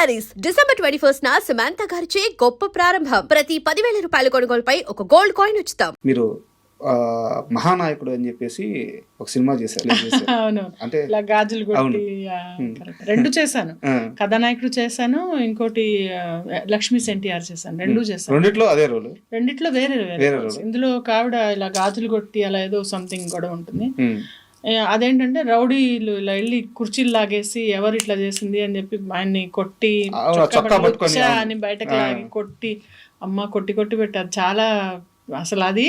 Saris December 21 Samantha గారిచే గొప్ప ప్రారంభం. ప్రతి 10,000 రూపాయల కొనుగోలుపై ఒక గోల్డ్ కాయిన్ ఉచితం. మీరు మహానాయకుడు అని చెప్పేసి ఒక సినిమా చేశారు. అవును, అంటే ఇలా గాజులు కొట్టి రెండు చేశాను. కథానాయకుడు చేశాను, ఇంకోటి లక్ష్మీ ఎన్టీఆర్ చేశాను. రెండు చేశాను. రెండిట్లో అదే రోల్, రెండిట్లో వేరే రోల్స్. ఇందులో ఒక ఆవిడ ఇలా గాజులు కొట్టి అలా ఏదో సంథింగ్ గొడవ ఉంటుంది. అదేంటంటే రౌడీలు ఇలా వెళ్ళి కుర్చీలు లాగేసి ఎవరు ఇట్లా చేసింది అని చెప్పి ఆయన్ని కొట్టి అని బయటకు లాగి కొట్టి అమ్మ కొట్టి కొట్టి పెట్టారు. చాలా అసలు అది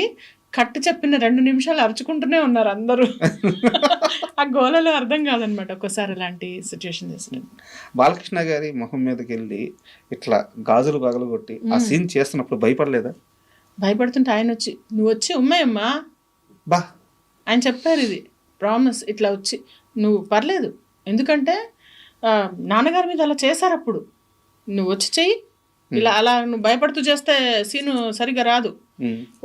కట్టు చెప్పిన 2 నిమిషాలు అరుచుకుంటూనే ఉన్నారు అందరూ. ఆ గోలలో అర్థం కాదనమాట ఒక్కోసారి అలాంటి సిచ్యువేషన్ చేసినట్టు. బాలకృష్ణ గారి మొహం మీదకి వెళ్ళి ఇట్లా గాజులు పగలు కొట్టి ఆ సీన్ చేస్తున్నప్పుడు భయపడలేదా? భయపడుతుంటే ఆయన వచ్చి నువ్వు వచ్చి ఉమ్మాయమ్మా బా ఆయన చెప్పారు, ఇది ప్రామిస్, ఇట్లా వచ్చి నువ్వు పర్లేదు, ఎందుకంటే నాన్నగారి మీద అలా చేశారు, అప్పుడు నువ్వు వచ్చి చెయ్యి, ఇలా అలా నువ్వు భయపడుతూ చేస్తే సీను సరిగా రాదు,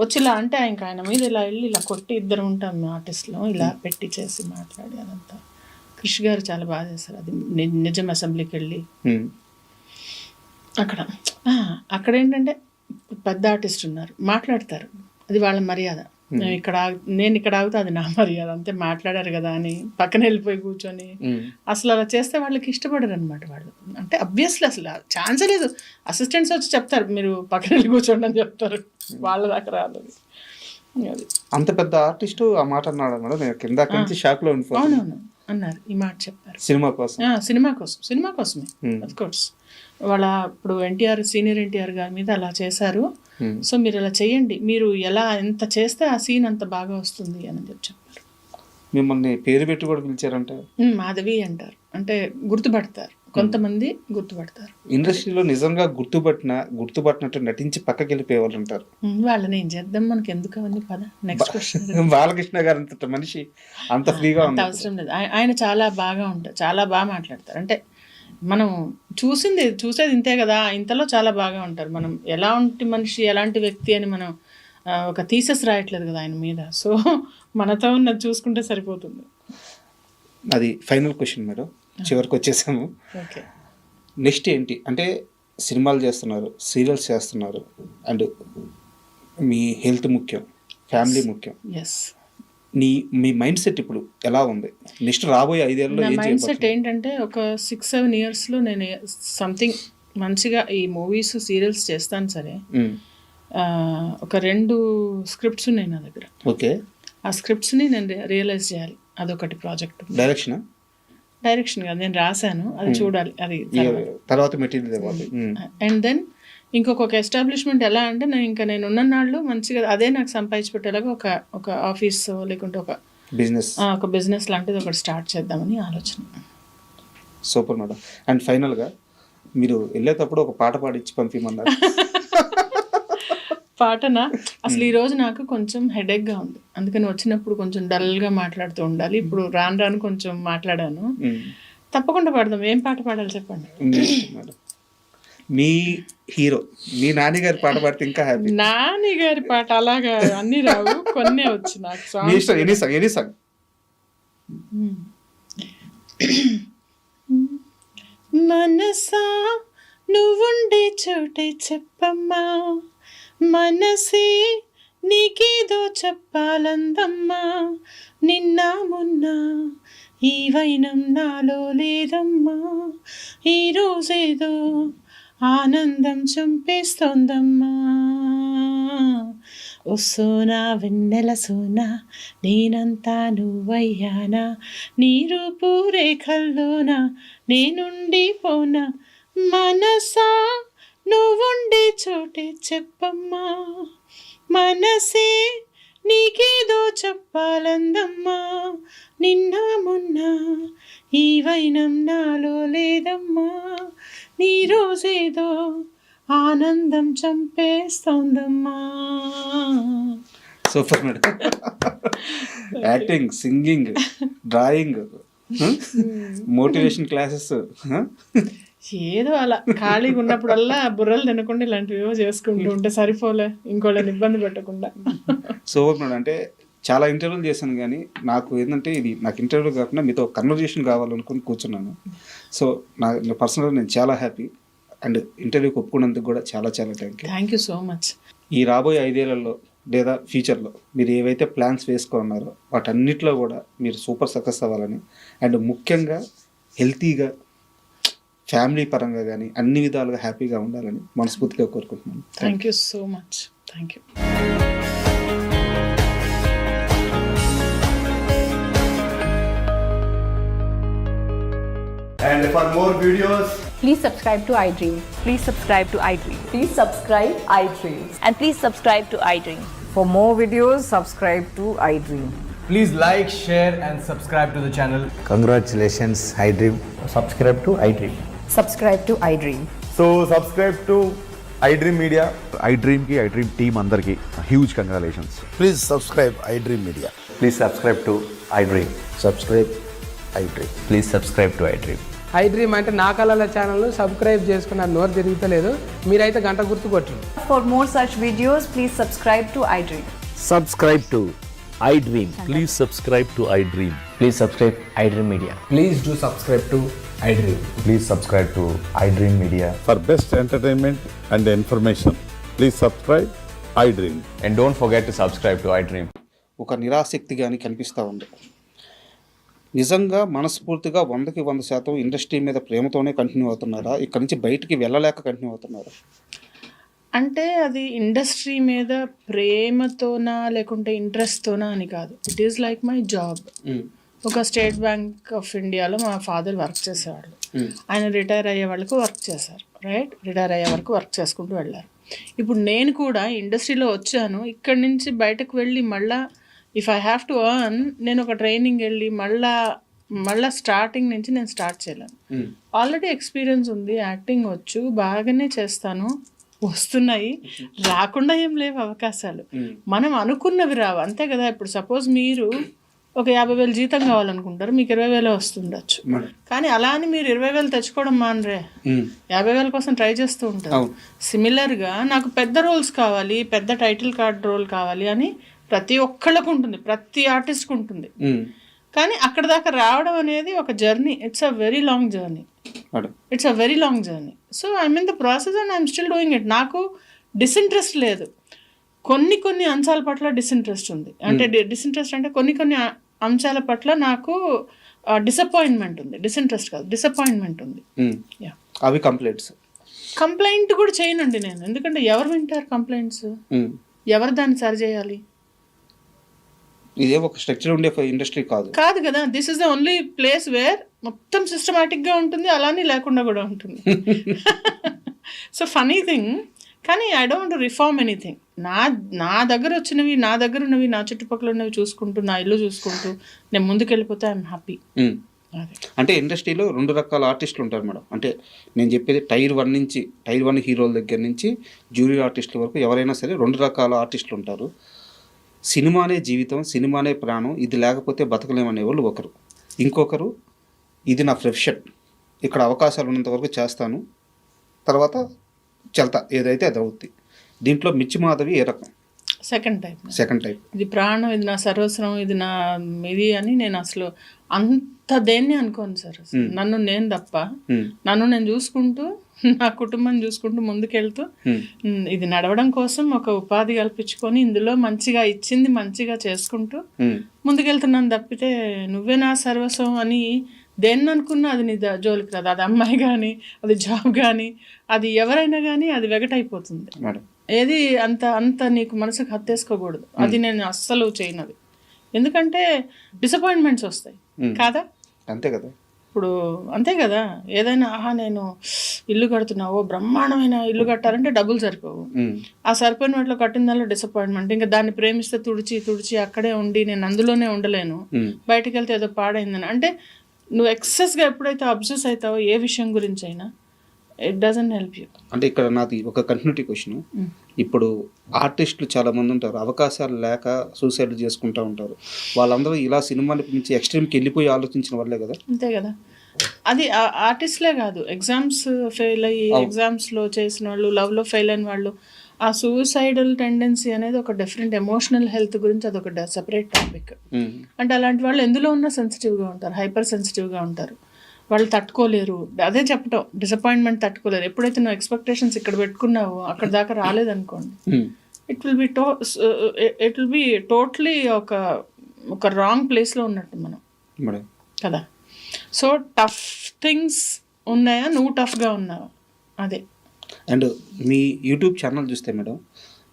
వచ్చి ఇలా అంటే ఇంకా ఆయన మీద ఇలా వెళ్ళి ఇలా కొట్టి, ఇద్దరు ఉంటాం ఆర్టిస్ట్లో, ఇలా పెట్టి చేసి మాట్లాడి అదంతా. కృషి గారు చాలా బాగా చేశారు అది. నిజం అసెంబ్లీకి వెళ్ళి అక్కడ ఏంటంటే పెద్ద ఆర్టిస్ట్ ఉన్నారు, మాట్లాడతారు, అది వాళ్ళ మర్యాద. నేను ఇక్కడ ఆగుతా, అది నా మర్యాద, అంతే, మాట్లాడారు కదా అని పక్కన వెళ్ళిపోయి కూర్చొని అసలు అలా చేస్తే వాళ్ళకి ఇష్టపడరు అనమాట వాళ్ళు. అంటే అబ్వియస్లీ అసలు ఛాన్సే లేదు. అసిస్టెంట్స్ వచ్చి చెప్తారు మీరు పక్కన వెళ్ళి కూర్చోండి అని చెప్తారు, వాళ్ళ దాకా రాలేదు. అది అంత పెద్ద ఆర్టిస్ట్ ఆ మాట అన్నాడు మేడం, నేను కింద నుంచి షాక్ లో ఉండిపోయాను. అవునవును అన్నారు, ఈ మాట చెప్పారు. సినిమా కోసమే అఫ్ కోర్స్. వాళ్ళ ఇప్పుడు సీనియర్ ఎన్టీఆర్ గారి మీద అలా చేశారు, సో మీరు అలా చేయండి, మీరు ఎంత చేస్తే ఆ సీన్ అంత బాగా వస్తుంది అని చెప్పారు. మిమ్మల్ని పేరు పెట్టి కూడా పిలిచారంటే మాధవి అంటారు, అంటే గుర్తుపడతారు, కొంతమంది గుర్తుపడతారు. ఇండస్ట్రీలో నిజంగా గుర్తుపట్టినట్టు నటించి పక్కకి వెళ్ళిపోయేవాళ్ళు ఉంటారు. వాళ్ళని ఏం చేద్దాం, మనకి ఎందుకు అవన్నీ పద. Next question. బాలకృష్ణ గారు అంత మనిషి అంత ఫ్రీగా అవసరం లేదు. ఆయన చాలా బాగా ఉంటారు, చాలా బాగా మాట్లాడతారు. అంటే మనం చూసేది ఇంతే కదా, ఇంతలో చాలా బాగా ఉంటారు. మనం ఎలాంటి మనిషి, ఎలాంటి వ్యక్తి అని మనం ఒక థీసెస్ రాయట్లేదు కదా ఆయన మీద, సో మనతో ఉన్నది చూసుకుంటే సరిపోతుంది. అది ఫైనల్ క్వశ్చన్ మేడం, చివరికి వచ్చేసాము. ఓకే, నెక్స్ట్ ఏంటి అంటే సినిమాలు చేస్తున్నారు, సీరియల్స్ చేస్తున్నారు, అండ్ మీ హెల్త్ ముఖ్యం, ఫ్యామిలీ ముఖ్యం. ఎస్. మీ మైండ్ సెట్ ఇప్పుడు ఎలా ఉంది? నెక్స్ట్ రాబోయే 5 ఏళ్ళలో మైండ్ సెట్ ఏంటంటే ఒక 6-7 ఇయర్స్లో నేను సంథింగ్ మంచిగా ఈ మూవీస్ సీరియల్స్ చేస్తాను సరే. ఒక 2 స్క్రిప్ట్స్ ఉన్నాయి నా దగ్గర. ఓకే, ఆ స్క్రిప్ట్స్ని నేను రియలైజ్ చేయాలి, అదొకటి ప్రాజెక్ట్. డైరెక్షన్ కాదు, నేను రాశాను, అది చూడాలి, అది తర్వాత మెటీరియల్. అండ్ దెన్ ఇంకొక ఎస్టాబ్లిష్మెంట్ ఎలా అంటే నేను ఉన్ననాళ్ళు మంచిగా అదే నాకు సంపాదించి పెట్టేలాగా ఒక ఆఫీస్ లేకుంటే ఒక బిజినెస్ లాంటిది ఒకటి స్టార్ట్ చేద్దామని ఆలోచన. Super madam. అండ్ ఫైనల్గా మీరు వెళ్ళేటప్పుడు ఒక పాట పాడించి పంపిమన్నారు. పాటనా? అసలు ఈరోజు నాకు కొంచెం హెడేక్గా ఉంది, అందుకని వచ్చినప్పుడు కొంచెం డల్గా మాట్లాడుతూ ఉండాలి. ఇప్పుడు రాను కొంచెం మాట్లాడాను. తప్పకుండా పాడదాం. ఏం పాట పాడాలి చెప్పండి. మీ హీరో మీ నాని గారి పాట పాడితే ఇంకా హ్యాపీ. నాని గారి పాట అలాగా అన్ని రావు, కొన్నే వచ్చి నాకు. Any song. మనసా నువ్వుండే చోటే చెప్పమ్మా, మనసే నీకేదో చెప్పాలందమ్మా, నిన్న మొన్న ఈ వైనం నాలో లేదమ్మా, ఈరోజేదో ఆనందం చంపేస్తోందమ్మా, ఓ సోనా వెన్నెల సోనా నేనంతా నువ్వయ్యానా, నీ రూపు రేఖల్లోనా నేనుండిపోనా, మనసా నువ్వుండే చోటే చెప్పమ్మా, మనసే నీకేదో చెప్పాలందమ్మా, నిన్న మొన్న ఈ వైనం నాలో లేదమ్మా, నీ రోజేదో ఆనందం చంపేస్తోందమ్మా. Super madam. Acting, singing, drawing, motivation classes, ఏదో అలా ఖాళీగా ఉన్నప్పుడల్లా బుర్రలు తినకుండా ఇలాంటివి చేసుకుంటూ ఉంటే సరిపోలే, ఇంకోళ్ళని ఇబ్బంది పెట్టకుండా. Super madam. అంటే చాలా ఇంటర్వ్యూలు చేశాను కానీ నాకు ఏంటంటే ఇది నాకు ఇంటర్వ్యూ కాకుండా మీతో కన్వర్జేషన్ కావాలనుకుని కూర్చున్నాను. సో నా పర్సనల్గా నేను చాలా హ్యాపీ అండ్ ఇంటర్వ్యూకి ఒప్పుకున్నందుకు కూడా చాలా చాలా థ్యాంక్ యూ సో మచ్. ఈ రాబోయే 5 ఏళ్లలో లేదా ఫ్యూచర్లో మీరు ఏవైతే ప్లాన్స్ వేసుకున్నారో వాటన్నిటిలో కూడా మీరు సూపర్ సక్సెస్ అవ్వాలని అండ్ ముఖ్యంగా హెల్తీగా ఫ్యామిలీ పరంగా కానీ అన్ని విధాలుగా హ్యాపీగా ఉండాలని మనస్ఫూర్తిగా కోరుకుంటున్నాను. Thank you so much. Thank you. And for more videos, Please subscribe to iDream. Please subscribe to iDream. Please subscribe iDream. And please subscribe to iDream. For more videos, subscribe to iDream. please like, share, and subscribe to the channel. Congratulations, iDream. Subscribe to iDream. Subscribe to iDream. So subscribe to iDream Media. iDream ki iDream team andarki huge congratulations. Please subscribe iDream Media. Please subscribe to iDream. Subscribe iDream. Please subscribe to iDream. iDream అంటే నా కళల channel subscribe చేసుకున్న నోరు తిరుగుతలేదు, మీరైతే గంట గుర్తు కొట్టండి. For more such videos, please subscribe to iDream. Subscribe to iDream. Please subscribe to iDream. Please subscribe iDream Media. Please do subscribe to iDream. Please subscribe to iDream Media. For best entertainment and information, please subscribe iDream. And don't forget to subscribe to iDream. ఒక నిరాసక్తి కానీ కనిపిస్తూ ఉంది. నిజంగా మనస్ఫూర్తిగా 100కి 100% industry మీద ప్రేమతోనే continue అవుతున్నారా, ఇక్కడ నుంచి బయటికి వెళ్ళలేక కంటిన్యూ అవుతున్నారా? అంటే అది ఇండస్ట్రీ మీద ప్రేమతోనా లేకుంటే ఇంట్రెస్ట్తోనా అని కాదు. It is like my job. ఒక స్టేట్ బ్యాంక్ ఆఫ్ ఇండియాలో మా ఫాదర్ వర్క్ చేసేవాళ్ళు. ఆయన రిటైర్ అయ్యే వాళ్ళకు వర్క్ చేశారు, రైట్? రిటైర్ అయ్యే వరకు వర్క్ చేసుకుంటూ వెళ్ళారు. ఇప్పుడు నేను కూడా ఇండస్ట్రీలో వచ్చాను. ఇక్కడి నుంచి బయటకు వెళ్ళి మళ్ళీ if I have to earn, నేను ఒక ట్రైనింగ్ వెళ్ళి మళ్ళీ స్టార్టింగ్ నుంచి నేను స్టార్ట్ చేయలేను. ఆల్రెడీ ఎక్స్పీరియన్స్ ఉంది, యాక్టింగ్ వచ్చు, బాగానే చేస్తాను, వస్తున్నాయి, రాకుండా ఏం లేవు అవకాశాలు. మనం అనుకున్నవి రావు, అంతే కదా. ఇప్పుడు సపోజ్ మీరు ఒక 50,000 జీతం కావాలనుకుంటారు, మీకు 20,000 వస్తుండొచ్చు. కానీ అలా అని మీరు 20,000 తెచ్చుకోవడం మానరే, 50,000 కోసం ట్రై చేస్తూ ఉంటారు. సిమిలర్గా నాకు పెద్ద రోల్స్ కావాలి, పెద్ద టైటిల్ కార్డ్ రోల్ కావాలి అని ప్రతి ఒక్కళ్ళకు ఉంటుంది, ప్రతి ఆర్టిస్ట్కి ఉంటుంది. కానీ అక్కడ దాకా రావడం అనేది ఒక journey. It's a very long journey. So I'm in the process and I'm still doing it. నాకు డిసింట్రెస్ట్ లేదు. కొన్ని అంశాల పట్ల డిసింట్రెస్ట్ ఉంది. అంటే డిసింట్రెస్ట్ అంటే కొన్ని అంశాల పట్ల నాకు డిసప్పాయింట్మెంట్ ఉంది. డిసింట్రెస్ట్ కాదు, డిసప్పాయింట్మెంట్ ఉంది. అవి కంప్లైంట్ కూడా చేయనండి నేను, ఎందుకంటే ఎవరు వింటారు కంప్లైంట్స్? ఎవరు దాన్ని సరి చేయాలి? ఇదే ఒక స్ట్రక్చర్ ఉండే ఇండస్ట్రీ కాదు కదా. This is the only place where మొత్తం సిస్టమాటిక్గా ఉంటుంది, అలానే లేకుండా కూడా ఉంటుంది. సో ఫనీ థింగ్, కానీ ఐ డోంట్ రిఫార్మ్ ఎనీథింగ్. నా దగ్గర వచ్చినవి, నా దగ్గర ఉన్నవి, నా చుట్టుపక్కల ఉన్నవి చూసుకుంటూ, నా ఇల్లు చూసుకుంటూ నేను ముందుకెళ్ళిపోతే ఐఎమ్ హ్యాపీ. అంటే ఇండస్ట్రీలో 2 రకాల ఆర్టిస్టులు ఉంటారు మేడం. అంటే నేను చెప్పేది టైర్ 1 హీరోల దగ్గర నుంచి జూనియర్ ఆర్టిస్టుల వరకు ఎవరైనా సరే 2 రకాల ఆర్టిస్టులు ఉంటారు. సినిమానే జీవితం, సినిమానే ప్రాణం, ఇది లేకపోతే బతకలేమనే వాళ్ళు ఒకరు. ఇంకొకరు ఇది నా ప్రొఫెషన్, ఇక్కడ అవకాశాలు ఉన్నంత వరకు చేస్తాను, తర్వాత చల్తా, ఏదైతే అది అవుద్ది. దీంట్లో మిర్చి మాధవి ఏ రకం? Second type. ఇది ప్రాణం, ఇది నా సర్వస్వం, ఇది నా ఇది అని నేను అసలు అంత దేన్ని అనుకోను సార్. నన్ను నేను తప్ప, నన్ను నేను చూసుకుంటూ, నా కుటుంబం చూసుకుంటూ ముందుకెళ్తూ, ఇది నడవడం కోసం ఒక ఉపాధి కల్పించుకొని ఇందులో మంచిగా ఇచ్చింది మంచిగా చేసుకుంటూ ముందుకెళ్తున్నాను తప్పితే నువ్వే నా సర్వస్వం అని దేన్ని అనుకున్నా అది నీ జోలికి రాదు. అది అమ్మాయి కానీ, అది జాబ్ కానీ, అది ఎవరైనా కానీ అది వెగటైపోతుంది. ఏది అంత నీకు మనసుకు హత్తేసుకోకూడదు. అది నేను అస్సలు చేయనది. ఎందుకంటే డిసప్పాయింట్మెంట్స్ వస్తాయి కాదా? అంతే కదా. ఇప్పుడు అంతే కదా. ఏదైనా నేను ఇల్లు కడుతున్నా, బ్రహ్మాండమైన ఇల్లు కట్టాలంటే డబ్బులు సరిపోవు. ఆ సరిపోయిన వాటిలో కట్టిన దానిలో డిసప్పాయింట్మెంట్. ఇంకా దాన్ని ప్రేమిస్తే తుడిచి అక్కడే ఉండి నేను అందులోనే ఉండలేను, బయటికి వెళ్తే ఏదో పాడైందని. అంటే నువ్వు ఎక్సెస్గా ఎప్పుడైతే అబ్జెస్ అవుతావో ఏ విషయం గురించి అయినా, ఇట్ డజంట్ హెల్ప్ యూ. అంటే ఇక్కడ నాది ఒక కంటిన్యూటీ క్వశ్చన్. ఇప్పుడు ఆర్టిస్టులు చాలా మంది ఉంటారు, అవకాశాలు లేక సూసైడ్ చేసుకుంటూ ఉంటారు. వాళ్ళందరూ ఇలా సినిమాని నుంచి ఎక్స్ట్రీమ్కి వెళ్ళిపోయి ఆలోచించిన వాళ్ళే కదా. అంతే కదా. అది ఆర్టిస్ట్లే కాదు, ఎగ్జామ్స్ ఫెయిల్ అయ్యి ఎగ్జామ్స్లో చేసిన వాళ్ళు, లవ్లో ఫెయిల్ అయిన వాళ్ళు, ఆ సూసైడల్ టెండెన్సీ అనేది ఒక డిఫరెంట్ ఎమోషనల్ హెల్త్ గురించి అదొక సెపరేట్ టాపిక్. అంటే అలాంటి వాళ్ళు ఎందులో ఉన్నా సెన్సిటివ్గా ఉంటారు, హైపర్ సెన్సిటివ్గా ఉంటారు, వాళ్ళు తట్టుకోలేరు. అదే చెప్పటం, డిసప్పాయింట్మెంట్ తట్టుకోలేరు. ఎప్పుడైతే నువ్వు ఎక్స్పెక్టేషన్స్ ఇక్కడ పెట్టుకున్నావో అక్కడ దాకా రాలేదనుకోండి, ఇట్ విల్ బి టోటలీ ఒక రాంగ్ ప్లేస్లో ఉన్నట్టు మనం కదా. సో టఫ్ థింగ్స్ ఉన్నాయా, నువ్వు టఫ్గా ఉన్నావా, అదే. అండ్ మీ యూట్యూబ్ ఛానల్ చూస్తే మేడం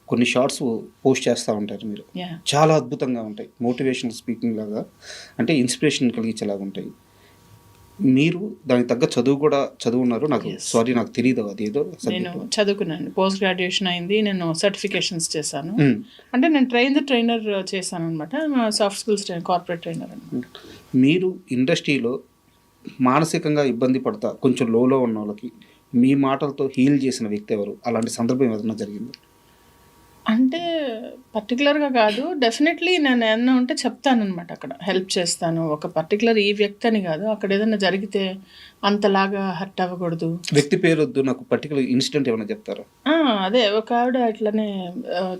కొన్ని షార్ట్స్ పోస్ట్ చేస్తూ ఉంటారు మీరు, చాలా అద్భుతంగా ఉంటాయి, మోటివేషనల్ స్పీకింగ్ లాగా, అంటే ఇన్స్పిరేషన్ కలిగించేలాగా ఉంటాయి. మీరు దానికి తగ్గ చదువు కూడా చదువున్నారు. నాకు నాకు తెలియదు అది ఏదో. నేను చదువుకున్నాను, పోస్ట్ గ్రాడ్యుయేషన్ అయింది, నేను సర్టిఫికేషన్స్ చేశాను. అంటే నేను ట్రైనర్ చేశాను అనమాట, సాఫ్ట్ స్కిల్స్ కార్పొరేట్ ట్రైనర్ అనమాట. మీరు ఇండస్ట్రీలో మానసికంగా ఇబ్బంది పడతా కొంచెం లోలో ఉన్న వాళ్ళకి మీ మాటలతో హీల్ చేసిన వ్యక్తి ఎవరు? అలాంటి సందర్భం ఏదైనా జరిగింది? అంటే పర్టికులర్గా కాదు, డెఫినెట్లీ నేను ఏమన్నా ఉంటే చెప్తానమాట, అక్కడ హెల్ప్ చేస్తాను. ఒక పర్టికులర్ ఈ వ్యక్తి అని కాదు, అక్కడ ఏదైనా జరిగితే అంతలాగా హర్ట్ అవ్వకూడదు. వ్యక్తి పేరు వద్దు, నాకు పర్టికులర్ ఇన్సిడెంట్ ఏమైనా చెప్తారా? అదే ఒక ఆవిడ ఇట్లనే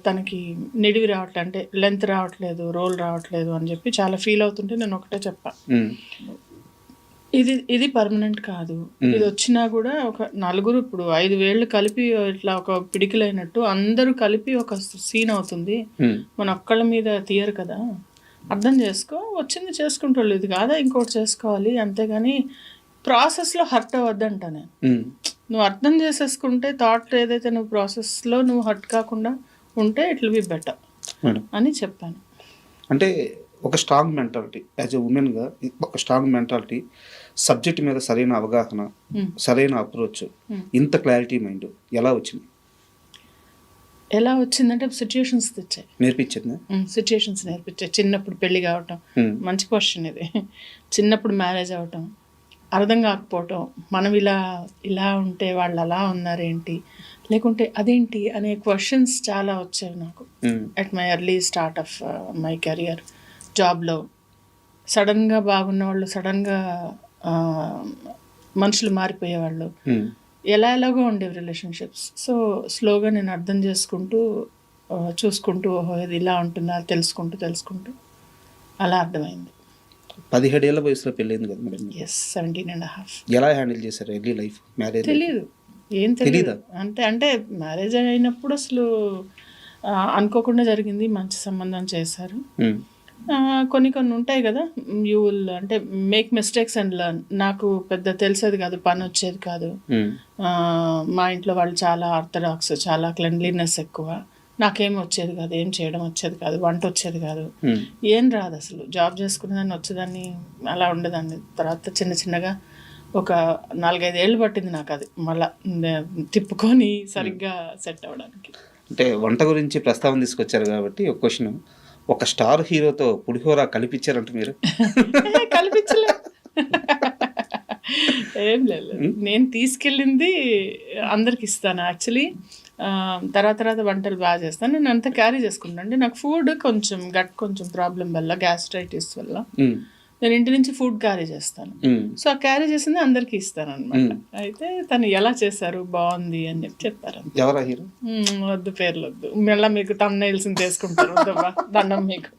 తనకి నిడివి రావట్లేదు, అంటే లెంత్ రావట్లేదు, రోల్ రావట్లేదు అని చెప్పి చాలా ఫీల్ అవుతుంటే నేను ఒకటే చెప్పా, ఇది పర్మనెంట్ కాదు, ఇది వచ్చినా కూడా ఒక నలుగురు, ఇప్పుడు 5 వేళ్ళు కలిపి ఇట్లా ఒక పిడికిలైనట్టు అందరూ కలిపి ఒక సీన్ అవుతుంది, మన ఒక్కళ్ళ మీద తీయరు కదా, అర్థం చేసుకో, వచ్చింది చేసుకుంటాడు, ఇది కాదా ఇంకోటి చేసుకోవాలి, అంతేగాని ప్రాసెస్లో హర్ట్ అవ్వద్దంట. నేను నువ్వు అర్థం చేసేసుకుంటే థాట్ ఏదైతే నువ్వు ప్రాసెస్లో నువ్వు హర్ట్ కాకుండా ఉంటే ఇట్ విల్ బి బెటర్ అని చెప్పాను. అంటే ఒక స్ట్రాంగ్ మెంటాలిటీ, యాజ్ ఎ ఉమెన్గా ఒక స్ట్రాంగ్ మెంటాలిటీ, సబ్జెక్ట్ మీద సరైన అవగాహన, సరైన అప్రోచ్, ఇంత క్లారిటీ మైండ్ ఎలా వచ్చిందంటే సిచ్యుయేషన్స్ తెచ్చాయి, నేర్పించింది. సిచ్యుయేషన్స్ నేర్పించాయి. చిన్నప్పుడు పెళ్లి కావటం, మంచి క్వశ్చన్ ఇది, చిన్నప్పుడు మ్యారేజ్ అవ్వటం, అర్థం కాకపోవటం, మనం ఇలా ఉంటే వాళ్ళు అలా ఉన్నారేంటి, లేకుంటే అదేంటి అనే క్వశ్చన్స్ చాలా వచ్చాయి నాకు at my early start of my career. జాబ్లో సడన్గా బాగున్న వాళ్ళు సడన్గా మనుషులు మారిపోయేవాళ్ళు, ఎలాగో ఉండేవి రిలేషన్షిప్స్. సో స్లోగా నేను అర్థం చేసుకుంటూ చూసుకుంటూ, ఓహో ఇది ఇలా ఉంటుందా తెలుసుకుంటూ అలా అర్థమైంది. 17 ఏళ్ల వయసులో పెళ్ళైంది కదా మేడం? 17.5. ఎలా హ్యాండిల్ చేశారు ఎర్లీ లైఫ్? మ్యారేజ్ తెలీదు, ఏం తెలియదు. అంటే మ్యారేజ్ అయినప్పుడు అసలు అనుకోకుండా జరిగింది, మంచి సంబంధం చేశారు. కొన్ని ఉంటాయి కదా, యూ విల్ అంటే మేక్ మిస్టేక్స్ అండ్ లర్న్. నాకు పెద్ద తెలిసేది కాదు, పని వచ్చేది కాదు. మా ఇంట్లో వాళ్ళు చాలా ఆర్థడాక్స్, చాలా క్లెన్లీనెస్ ఎక్కువ. నాకేం వచ్చేది కాదు, ఏం చేయడం వచ్చేది కాదు, వంట వచ్చేది కాదు, ఏం రాదు అసలు. జాబ్ చేసుకునేదాన్ని, వచ్చేదాన్ని, అలా ఉండేదాన్ని. తర్వాత చిన్నగా ఒక 4-5 ఏళ్ళు పట్టింది నాకు అది మళ్ళా తిప్పుకొని సరిగ్గా సెట్ అవ్వడానికి. అంటే వంట గురించి ప్రస్తావన తీసుకొచ్చారు కాబట్టి ఒక క్వశ్చన్, ఒక స్టార్ హీరోతో పులిహోర కలిపించారంట మీరు? కలిపించలే, ఏం లేదు. నేను తీసుకెళ్ళింది అందరికి ఇస్తాను యాక్చువల్లీ. తర్వాత వంటలు బాగా చేస్తాను. నేను అంతా క్యారీ చేసుకుంటాను. అంటే నాకు ఫుడ్ కొంచెం ప్రాబ్లం వల్ల, గ్యాస్ట్రైటిస్ వల్ల నేను ఇంటి నుంచి ఫుడ్ క్యారీ చేస్తాను. సో ఆ క్యారీ చేసింది అందరికి ఇస్తాను అనమాట. అయితే తను ఎలా చేశారు, బాగుంది అని చెప్పారు. ఎవరా హీరో? వద్దు, పేర్లు వద్దు, మళ్ళీ మీకు తమ్నైల్స్ తీసుకుంటారు, దండం మీకు.